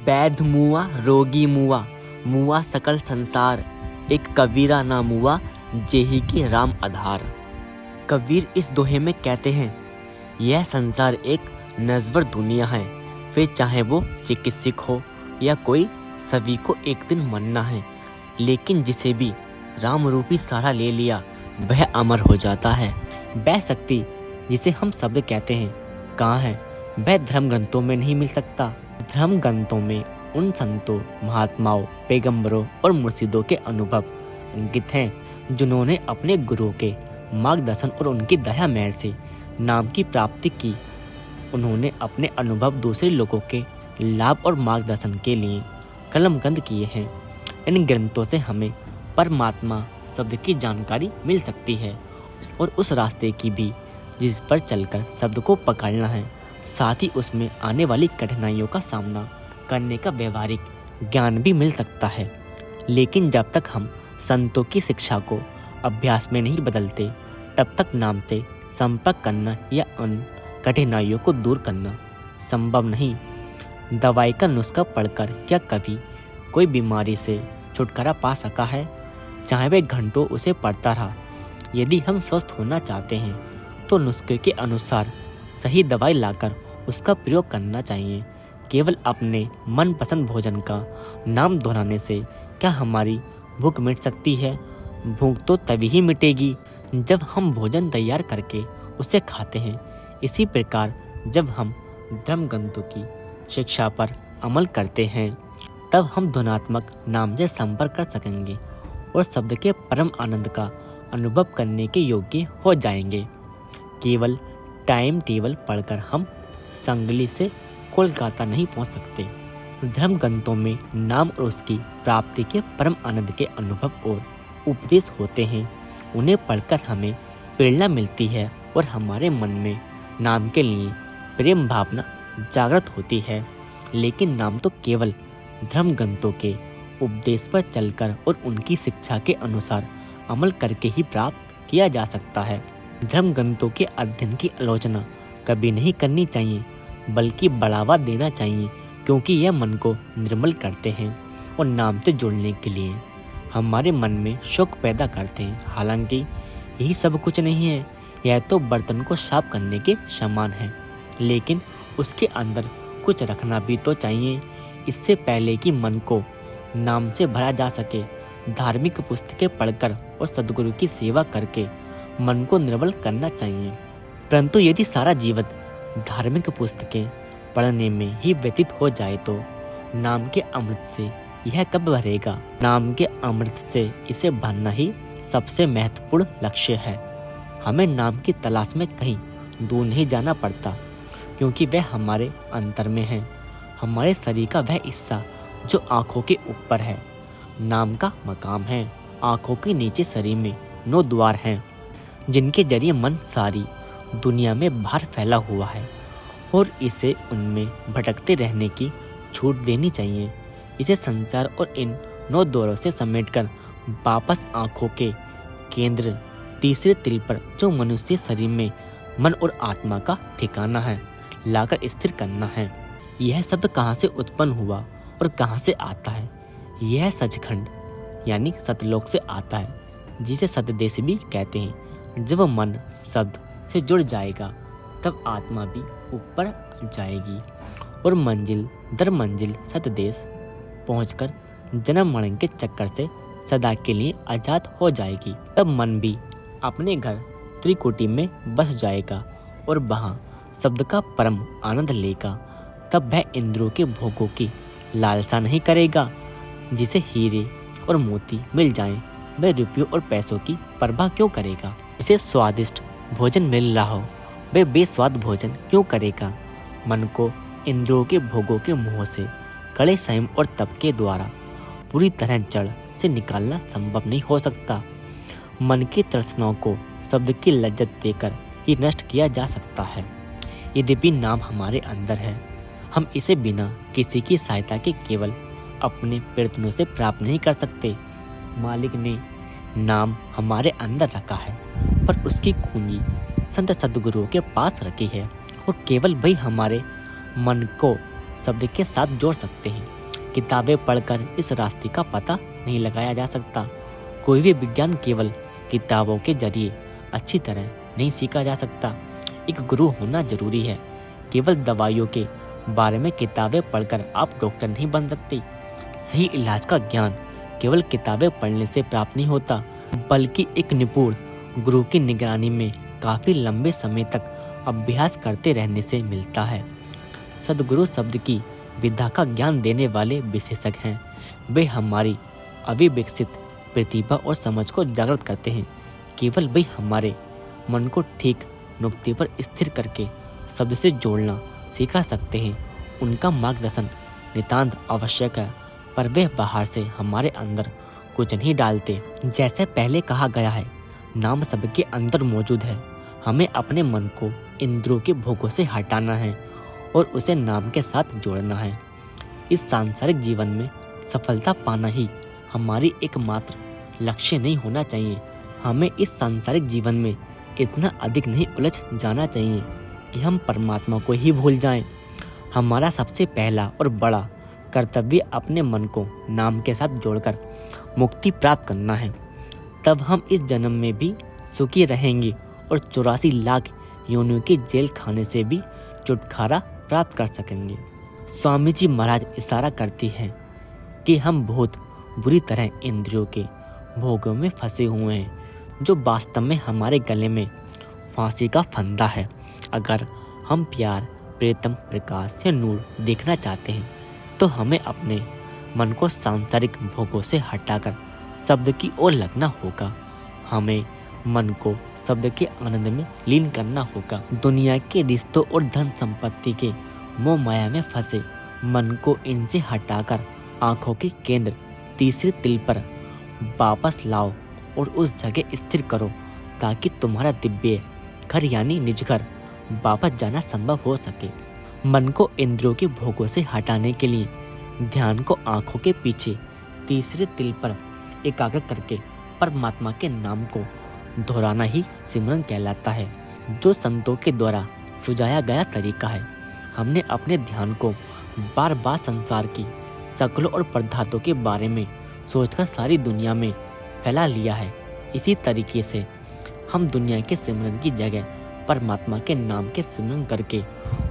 बैध मुआ रोगी मुआ, मुआ सकल संसार, एक कबीरा ना मुआ, जेही की राम आधार। कबीर इस दोहे में कहते हैं, यह संसार एक नज़वर दुनिया है, फिर चाहे वो चिकित्सक हो या कोई, सभी को एक दिन मरना है। लेकिन जिसे भी राम रूपी सहारा ले लिया वह अमर हो जाता है। वह शक्ति जिसे हम शब्द कहते हैं कहाँ है? वह धर्म ग्रंथों में नहीं मिल सकता। धर्म ग्रंथों में उन संतों, महात्माओं, पैगंबरों और मुर्शिदों के अनुभव अंकित हैं जिन्होंने अपने गुरु के मार्गदर्शन और उनकी दया मेहर से नाम की प्राप्ति की। उन्होंने अपने अनुभव दूसरे लोगों के लाभ और मार्गदर्शन के लिए कलमबंद किए हैं। इन ग्रंथों से हमें परमात्मा शब्द की जानकारी मिल सकती है और उस रास्ते की भी जिस पर चलकर शब्द को पकड़ना है, साथ ही उसमें आने वाली कठिनाइयों का सामना करने का व्यवहारिक ज्ञान भी मिल सकता है। लेकिन जब तक हम संतों की शिक्षा को अभ्यास में नहीं बदलते, तब तक नाम से संपर्क करना या उन कठिनाइयों को दूर करना संभव नहीं। दवाई का नुस्खा पढ़कर क्या कभी कोई बीमारी से छुटकारा पा सका है? चाहे वह घंटों उसे पढ़ता रहा। यदि हम स्वस्थ होना चाहते हैं तो नुस्खे के अनुसार सही दवाई लाकर उसका प्रयोग करना चाहिए। केवल अपने मनपसंद भोजन का नाम दोहराने से क्या हमारी भूख मिट सकती है? भूख तो तभी ही मिटेगी जब हम भोजन तैयार करके उसे खाते हैं। इसी प्रकार जब हम धर्म ग्रंथों की शिक्षा पर अमल करते हैं, तब हम ध्वन्यात्मक नाम से संपर्क कर सकेंगे और शब्द के परम आनंद का अनुभव करने के योग्य हो जाएंगे। केवल टाइम टेबल पढ़कर हम संगली से कोलकाता नहीं पहुंच सकते। धर्म ग्रंथों में नाम और उसकी प्राप्ति के परम आनंद के अनुभव और उपदेश होते हैं। उन्हें पढ़कर हमें प्रेरणा मिलती है और हमारे मन में नाम के लिए प्रेम भावना जागृत होती है। लेकिन नाम तो केवल धर्म ग्रंथों के उपदेश पर चलकर और उनकी शिक्षा के अनुसार अमल करके ही प्राप्त किया जा सकता है। धर्म ग्रंथों के अध्ययन की आलोचना कभी नहीं करनी चाहिए, बल्कि बढ़ावा देना चाहिए, क्योंकि यह मन को निर्मल करते हैं और नाम से जुड़ने के लिए हमारे मन में शौक पैदा करते हैं। हालांकि यही सब कुछ नहीं है, यह तो बर्तन को साफ करने के समान है, लेकिन उसके अंदर कुछ रखना भी तो चाहिए। इससे पहले कि मन को नाम से भरा जा सके, धार्मिक पुस्तकें पढ़कर और सद्गुरु की सेवा करके मन को निर्मल करना चाहिए। परंतु यदि सारा जीवन धार्मिक पुस्तकें पढ़ने में ही व्यतीत हो जाए तो नाम के अमृत से यह कब भरेगा? नाम के अमृत से इसे भरना ही सबसे महत्वपूर्ण लक्ष्य है। हमें नाम की तलाश में कहीं दूर नहीं जाना पड़ता, क्योंकि वह हमारे अंतर में है, हमारे शरीर का वह हिस्सा जो आँखों के ऊपर है। नाम का मकाम है। आँखों के नीचे शरीर में 9 द्वार हैं, जिनके जरिए मन सारी दुनिया में बाहर फैला हुआ है और इसे उनमें भटकते रहने की छूट देनी चाहिए। इसे संसार और इन 9 द्वारों से समेटकर वापस आँखों के केंद्र तीसरे तिल पर, जो मनुष्य शरीर में मन और आत्मा का ठिकाना है, लाकर स्थिर करना है। यह शब्द कहाँ से उत्पन्न हुआ और कहाँ से आता है? यह सचखंड यानी सतलोक से आता है, जिसे सतदेश भी कहते हैं। जब मन शब्द से जुड़ जाएगा तब आत्मा भी ऊपर जाएगी और मंजिल दर मंजिल सतदेश पहुंचकर जन्म मरण के चक्कर से सदा के लिए आजाद हो जाएगी। तब मन भी अपने घर त्रिकुटी में बस जाएगा और वहाँ शब्द का परम आनंद लेगा। तब वह इंद्रियों के भोगों की लालसा नहीं करेगा। जिसे हीरे और मोती मिल जाएं, वह रुपयों और पैसों की परवाह क्यों करेगा? जिसे स्वादिष्ट भोजन मिल रहा हो, वह बेस्वाद भोजन क्यों करेगा? मन को इंद्रियों के भोगों के मोह से कड़े संयम और तप के द्वारा पूरी तरह जड़ से निकालना संभव नहीं हो सकता। मन की तृष्णाओं को शब्द की लज्जत देकर ही नष्ट किया जा सकता है। यद्यपि नाम हमारे अंदर है, हम इसे बिना किसी की सहायता के केवल अपने प्रयत्नों से प्राप्त नहीं कर सकते। मालिक ने नाम हमारे अंदर रखा है, पर उसकी कुंजी संत सद्गुरुओं के पास रखी है और केवल वही हमारे मन को शब्द के साथ जोड़ सकते हैं। किताबें पढ़कर इस रास्ते का पता नहीं लगाया जा सकता। कोई भी विज्ञान केवल किताबों के जरिए अच्छी तरह नहीं सीखा जा सकता। एक गुरु होना जरूरी है। केवल दवाइयों के बारे में किताबें पढ़कर आप डॉक्टर नहीं बन सकते। सही इलाज का ज्ञान केवल किताबें पढ़ने से प्राप्त नहीं होता, बल्कि एक निपुण गुरु की निगरानी में काफी लंबे समय तक अभ्यास करते रहने से मिलता है। सद्गुरु शब्द की विद्या का ज्ञान देने वाले विशेषज्ञ हैं। वे हमारी अभी विकसित प्रतिभा और समझ को जागृत करते हैं। केवल वे हमारे मन को ठीक नुक्ते पर स्थिर करके शब्द से जोड़ना सिखा सकते हैं। उनका मार्गदर्शन नितांत आवश्यक है, पर वे बाहर से हमारे अंदर कुछ नहीं डालते। जैसे पहले कहा गया है, नाम सबके अंदर मौजूद है। हमें अपने मन को इंद्रियों के भोगों से हटाना है और उसे नाम के साथ जोड़ना है। इस सांसारिक जीवन में सफलता पाना ही हमारी एकमात्र लक्ष्य नहीं होना चाहिए। हमें इस सांसारिक जीवन में इतना अधिक नहीं उलझ जाना चाहिए कि हम परमात्मा को ही भूल जाएं। हमारा सबसे पहला और बड़ा कर्तव्य अपने मन को नाम के साथ जोड़कर मुक्ति प्राप्त करना है। तब हम इस जन्म में भी सुखी रहेंगे और 84 लाख योनियों के जेल खाने से भी छुटकारा प्राप्त कर सकेंगे। स्वामी जी महाराज इशारा करती हैं कि हम बहुत बुरी तरह इंद्रियों के भोगों में फंसे हुए हैं, जो वास्तव में हमारे गले में फांसी का फंदा है। अगर हम प्यार, प्रीतम, प्रकाश या नूर देखना चाहते हैं तो हमें अपने मन को सांसारिक भोगों से हटाकर शब्द की ओर लगना होगा। हमें मन को शब्द के आनंद में लीन करना होगा। दुनिया के रिश्तों और धन संपत्ति के मोह माया में फंसे मन को इनसे हटाकर आंखों के केंद्र तीसरे तिल पर वापस लाओ और उस जगह स्थिर करो, ताकि तुम्हारा दिव्य घर यानी निज घर वापस जाना संभव हो सके। मन को इंद्रियों के भोगों से हटाने के लिए ध्यान को आंखों के पीछे तीसरे तिल पर एकाग्र करके परमात्मा के नाम को दोहराना ही सिमरन कहलाता है, जो संतों के द्वारा सुझाया गया तरीका है। हमने अपने ध्यान को बार बार संसार की शक्लों और पदार्थों के बारे में सोचकर सारी दुनिया में फैला लिया है। इसी तरीके से हम दुनिया के सिमरन की जगह परमात्मा के नाम के सिमरन करके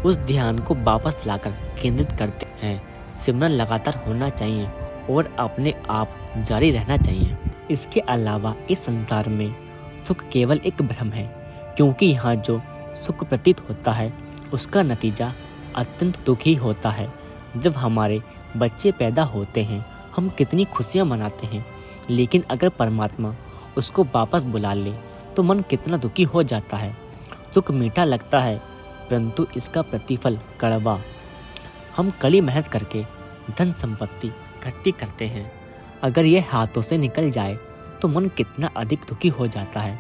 उस ध्यान को वापस लाकर केंद्रित करते हैं। सिमरन लगातार होना चाहिए और अपने आप जारी रहना चाहिए। इसके अलावा इस संसार में सुख केवल एक भ्रम है, क्योंकि यहाँ जो सुख प्रतीत होता है उसका नतीजा अत्यंत दुखी होता है। जब हमारे बच्चे पैदा होते हैं हम कितनी खुशियाँ मनाते हैं, लेकिन अगर परमात्मा उसको वापस बुला ले तो मन कितना दुखी हो जाता है। सुख मीठा लगता है, परंतु इसका प्रतिफल कड़वा। हम कड़ी मेहनत करके धन संपत्ति इकट्ठी करते हैं, अगर यह हाथों से निकल जाए तो मन कितना अधिक दुखी हो जाता है।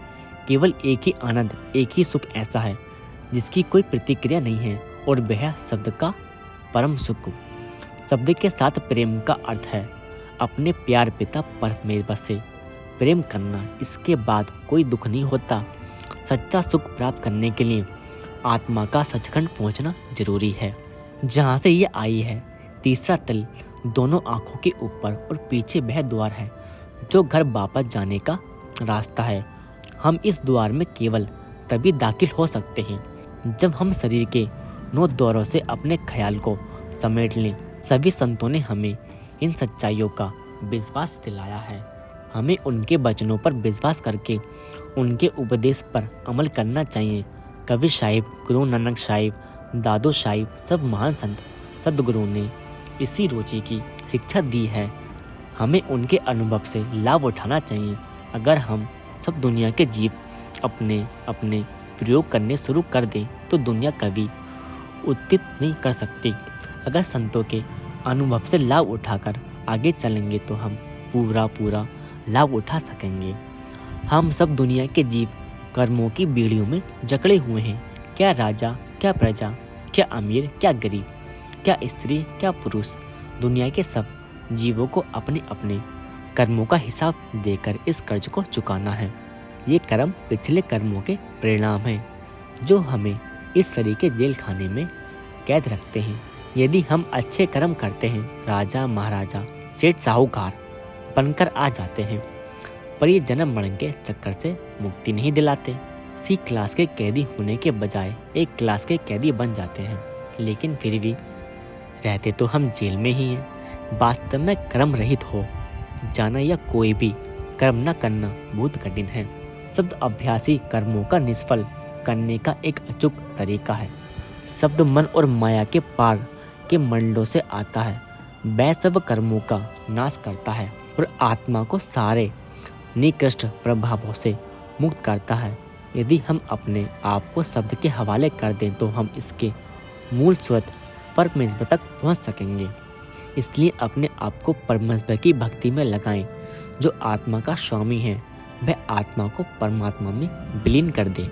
केवल एक ही आनंद, एक ही सुख ऐसा है जिसकी कोई प्रतिक्रिया नहीं है, और वह शब्द का परम सुख। शब्द के साथ प्रेम का अर्थ है अपने प्यार पिता परमेश्वर से प्रेम करना। इसके बाद कोई दुख नहीं होता। सच्चा सुख प्राप्त करने के लिए आत्मा का सचखंड पहुंचना जरूरी है, जहां से ये आई है। तीसरा तल दोनों आंखों के ऊपर और पीछे वह द्वार है जो घर वापस जाने का रास्ता है। हम इस द्वार में केवल तभी दाखिल हो सकते हैं जब हम शरीर के 9 द्वारों से अपने ख्याल को समेट लें। सभी संतों ने हमें इन सच्चाइयों का विश्वास दिलाया है। हमें उनके वचनों पर विश्वास करके उनके उपदेश पर अमल करना चाहिए। कबीर साहिब, गुरु नानक साहिब, दादू साहिब, सब महान संत सद्गुरु ने इसी रुचि की शिक्षा दी है। हमें उनके अनुभव से लाभ उठाना चाहिए। अगर हम सब दुनिया के जीव अपने अपने प्रयोग करने शुरू कर दें तो दुनिया कभी उत्थित नहीं कर सकती। अगर संतों के अनुभव से लाभ उठाकर आगे चलेंगे तो हम पूरा लाभ उठा सकेंगे। हम सब दुनिया के जीव कर्मों की बेड़ियों में जकड़े हुए हैं। क्या राजा, क्या प्रजा, क्या अमीर, क्या गरीब, क्या स्त्री, क्या पुरुष, दुनिया के सब जीवों को अपने अपने कर्मों का हिसाब देकर इस कर्ज को चुकाना है। ये कर्म पिछले कर्मों के परिणाम हैं जो हमें इस शरीर के जेल खाने में कैद रखते हैं। यदि हम अच्छे कर्म करते हैं, राजा महाराजा सेठ साहूकार बनकर आ जाते हैं, पर ये जन्म मरण के चक्कर से मुक्ति नहीं दिलाते। सी क्लास के कैदी होने के बजाय एक क्लास के कैदी बन जाते हैं, लेकिन फिर भी रहते तो हम जेल में ही हैं। वास्तव में कर्म रहित हो जाना या कोई भी कर्म न करना बहुत कठिन है। शब्द अभ्यासी कर्मों का निष्फल करने का एक अचूक तरीका है। शब्द मन और माया के पार के मंडलों से आता है। वह सब कर्मों का नाश करता है और आत्मा को सारे निकृष्ट प्रभावों से मुक्त करता है। यदि हम अपने आप को शब्द के हवाले कर दें तो हम इसके मूल स्रोत परमेश्वर तक पहुंच सकेंगे। इसलिए अपने आप को परमेश्वर की भक्ति में लगाएं। जो आत्मा का स्वामी है वह आत्मा को परमात्मा में विलीन कर दे।